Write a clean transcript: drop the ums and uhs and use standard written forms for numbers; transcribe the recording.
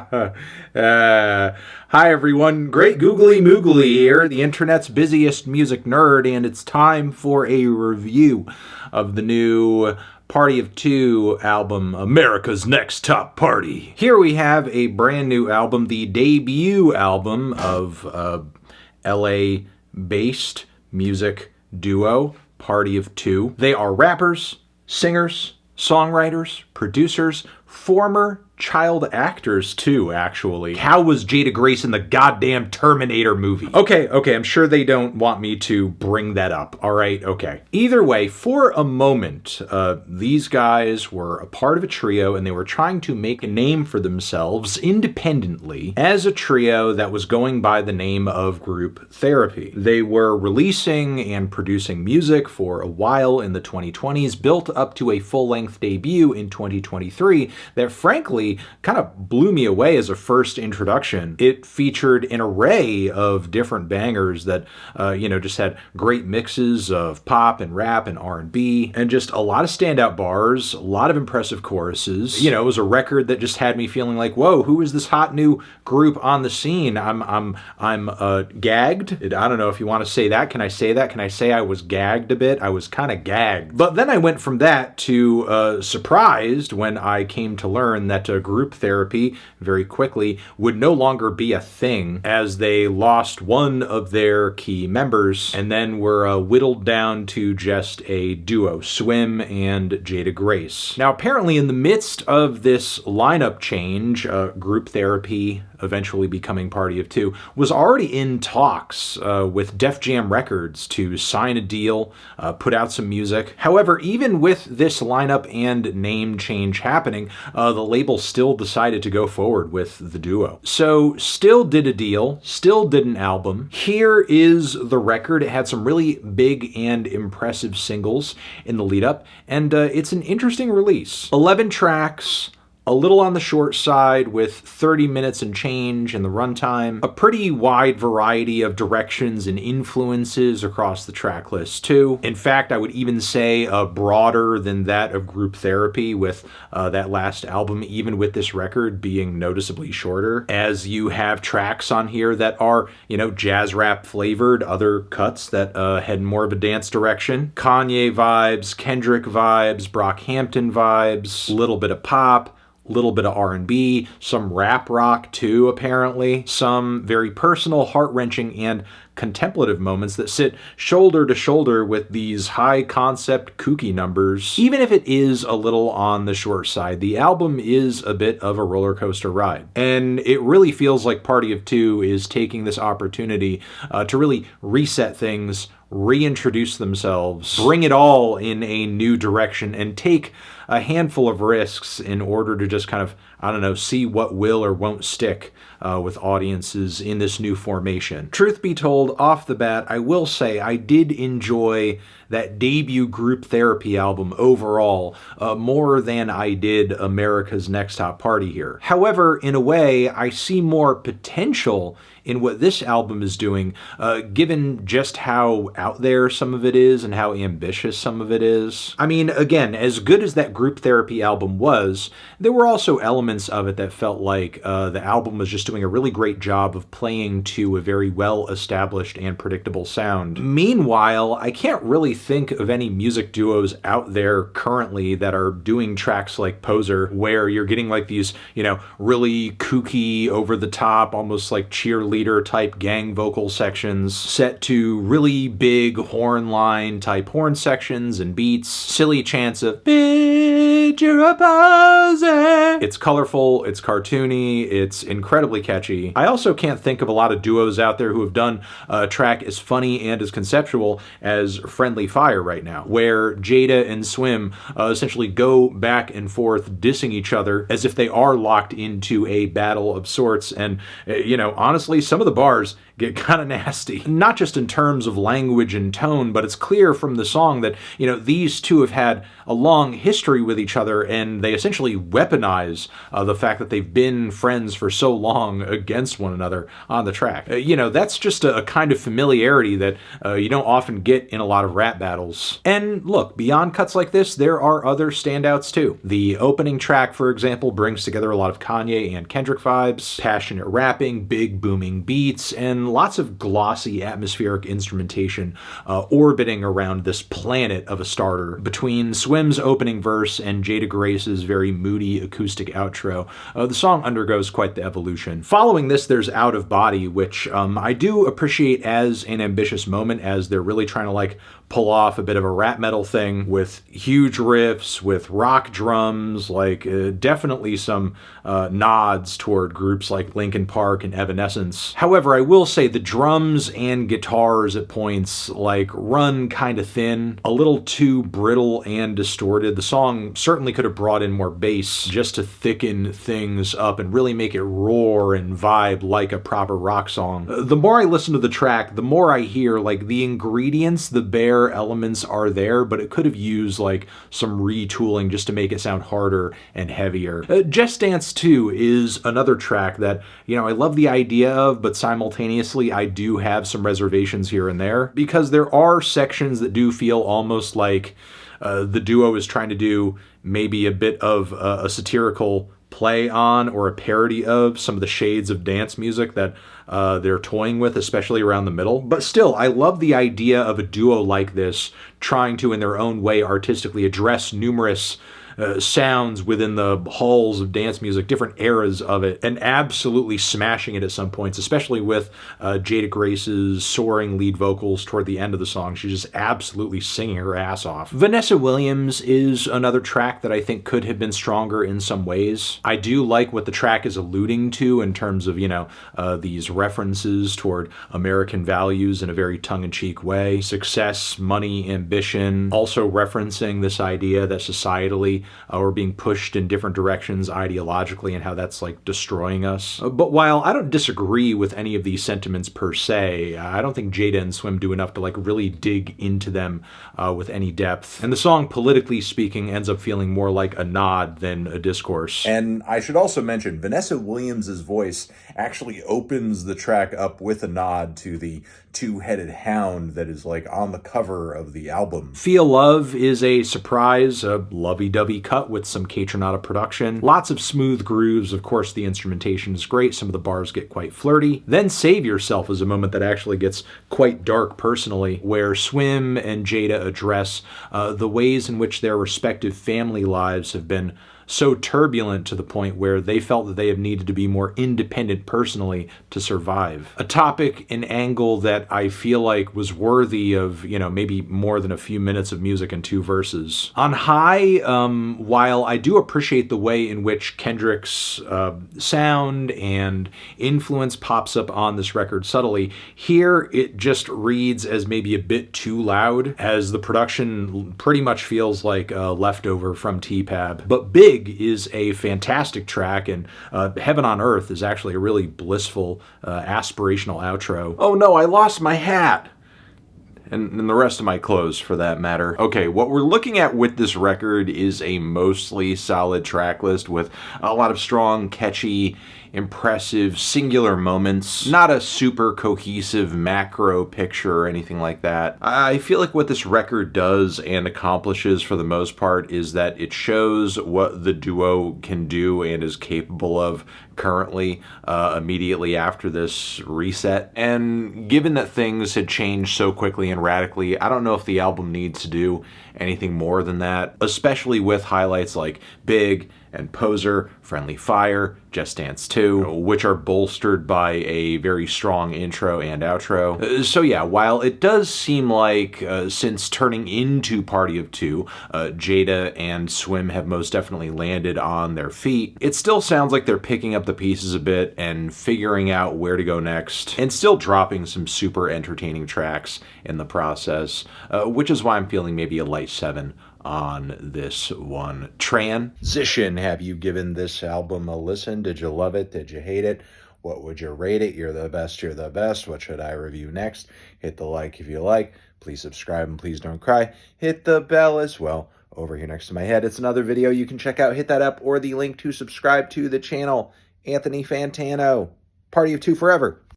Hi everyone, Great Googly Moogly here, the internet's busiest music nerd, and it's time for a review of the new Party of Two album, America's Next Top Party. Here we have a brand new album, the debut album of LA-based music duo, Party of Two. They are rappers, singers, songwriters, producers, former child actors too, actually. How was Jadagrace in the goddamn Terminator movie? Okay, I'm sure they don't want me to bring that up, alright, okay. Either way, for a moment, these guys were a part of a trio and they were trying to make a name for themselves independently as a trio that was going by the name of Group Therapy. They were releasing and producing music for a while in the 2020s, built up to a full-length debut in 2023 that frankly kind of blew me away as a first introduction. It featured an array of different bangers that, just had great mixes of pop and rap and R&B, and just a lot of standout bars, a lot of impressive choruses. You know, it was a record that just had me feeling like, whoa, who is this hot new group on the scene? I'm gagged. I don't know if you want to say that. Can I say that? Can I say I was gagged a bit? I was kind of gagged. But then I went from that to surprised when I came to learn that Group Therapy very quickly would no longer be a thing, as they lost one of their key members and then were whittled down to just a duo, SWIM and Jadagrace. Now apparently in the midst of this lineup change, Group Therapy, eventually becoming Party of Two, was already in talks with Def Jam Records to sign a deal, put out some music. However, even with this lineup and name change happening, the label still decided to go forward with the duo. So still did a deal, still did an album. Here is the record. It had some really big and impressive singles in the lead up, and it's an interesting release. 11 tracks, a little on the short side with 30 minutes and change in the runtime. A pretty wide variety of directions and influences across the track list too. In fact, I would even say broader than that of Group Therapy, with that last album, even with this record being noticeably shorter, as you have tracks on here that are, jazz rap flavored, other cuts that head more of a dance direction. Kanye vibes, Kendrick vibes, Brockhampton vibes, a little bit of pop, little bit of R&B, some rap rock too, apparently. Some very personal, heart-wrenching, and contemplative moments that sit shoulder to shoulder with these high-concept, kooky numbers. Even if it is a little on the short side, the album is a bit of a roller coaster ride. And it really feels like Party of Two is taking this opportunity to really reset things, reintroduce themselves, bring it all in a new direction, and take a handful of risks in order to just kind of, see what will or won't stick with audiences in this new formation. Truth be told, off the bat, I will say I did enjoy that debut Group Therapy album overall more than I did America's Next Top Party here. However, in a way, I see more potential in what this album is doing, given just how out there some of it is and how ambitious some of it is. I mean, again, as good as that Group Therapy album was, there were also elements of it that felt like the album was just doing a really great job of playing to a very well-established and predictable sound. Meanwhile, I can't really think of any music duos out there currently that are doing tracks like Poser, where you're getting like these, really kooky, over-the-top, almost like cheerleader type gang vocal sections set to really big horn line type horn sections and beats, silly chants of "Bitch, you're a poser." It's colorful, it's cartoony, it's incredibly catchy. I also can't think of a lot of duos out there who have done a track as funny and as conceptual as Friendly Fire right now, where Jada and SWIM essentially go back and forth dissing each other as if they are locked into a battle of sorts, and honestly, some of the bars get kind of nasty. Not just in terms of language and tone, but it's clear from the song that, these two have had a long history with each other, and they essentially weaponize the fact that they've been friends for so long against one another on the track. That's just a kind of familiarity that you don't often get in a lot of rap battles. And look, beyond cuts like this, there are other standouts too. The opening track, for example, brings together a lot of Kanye and Kendrick vibes, passionate rapping, big booming beats, and lots of glossy atmospheric instrumentation orbiting around this planet of a starter. Between SWIM's opening verse and Jadagrace's very moody acoustic outro, the song undergoes quite the evolution. Following this, there's Out of Body, which I do appreciate as an ambitious moment, as they're really trying to pull off a bit of a rap metal thing with huge riffs, with rock drums, definitely some nods toward groups like Linkin Park and Evanescence. However, I will say the drums and guitars at points run kind of thin, a little too brittle and distorted. The song certainly could have brought in more bass just to thicken things up and really make it roar and vibe like a proper rock song. The more I listen to the track, the more I hear the ingredients, the bare elements are there, but it could have used some retooling just to make it sound harder and heavier. Just Dance 2 is another track that, I love the idea of, but simultaneously I do have some reservations here and there, because there are sections that do feel almost like the duo is trying to do maybe a bit of a satirical play on or a parody of some of the shades of dance music that they're toying with, especially around the middle. But still, I love the idea of a duo like this trying to, in their own way, artistically address numerous sounds within the halls of dance music, different eras of it, and absolutely smashing it at some points, especially with Jadagrace's soaring lead vocals toward the end of the song. She's just absolutely singing her ass off. Vanessa Williams is another track that I think could have been stronger in some ways. I do like what the track is alluding to in terms of, these references toward American values in a very tongue-in-cheek way. Success, money, ambition, also referencing this idea that societally we're being pushed in different directions ideologically and how that's destroying us. But while I don't disagree with any of these sentiments per se, I don't think Jada and SWIM do enough to really dig into them with any depth. And the song, politically speaking, ends up feeling more like a nod than a discourse. And I should also mention, Vanessa Williams' voice actually opens the track up with a nod to the two-headed hound that is on the cover of the album. Feel Love is a surprise, a lovey-dovey cut with some Kaytranada production. Lots of smooth grooves. Of course, the instrumentation is great. Some of the bars get quite flirty. Then Save Yourself is a moment that actually gets quite dark personally, where SWIM and Jada address the ways in which their respective family lives have been so turbulent to the point where they felt that they have needed to be more independent personally to survive. A topic, an angle that I feel was worthy of, maybe more than a few minutes of music and 2 verses. On High, while I do appreciate the way in which Kendrick's sound and influence pops up on this record subtly, here it just reads as maybe a bit too loud, as the production pretty much feels like a leftover from T-Pab. But Big is a fantastic track, and Heaven on Earth is actually a really blissful, aspirational outro. Oh no, I lost my hat! And the rest of my clothes, for that matter. Okay, what we're looking at with this record is a mostly solid track list with a lot of strong, catchy, impressive, singular moments. Not a super cohesive macro picture or anything like that. I feel like what this record does and accomplishes for the most part is that it shows what the duo can do and is capable of currently, immediately after this reset. And given that things had changed so quickly and radically, I don't know if the album needs to do anything more than that, especially with highlights like Big and Poser, Friendly Fire, Just Dance 2, which are bolstered by a very strong intro and outro. So yeah, while it does seem like since turning into Party of Two, Jada and SWIM have most definitely landed on their feet, it still sounds like they're picking up the pieces a bit and figuring out where to go next, and still dropping some super entertaining tracks in the process, which is why I'm feeling maybe a light 7 on this one. Transition, have you given this album a listen? Did you love it? Did you hate it? What would you rate it? You're the best, you're the best. What should I review next? Hit the like if you like. Please subscribe and please don't cry. Hit the bell as well. Over here next to my head, it's another video you can check out. Hit that up or the link to subscribe to the channel. Anthony Fantano, Party of Two forever.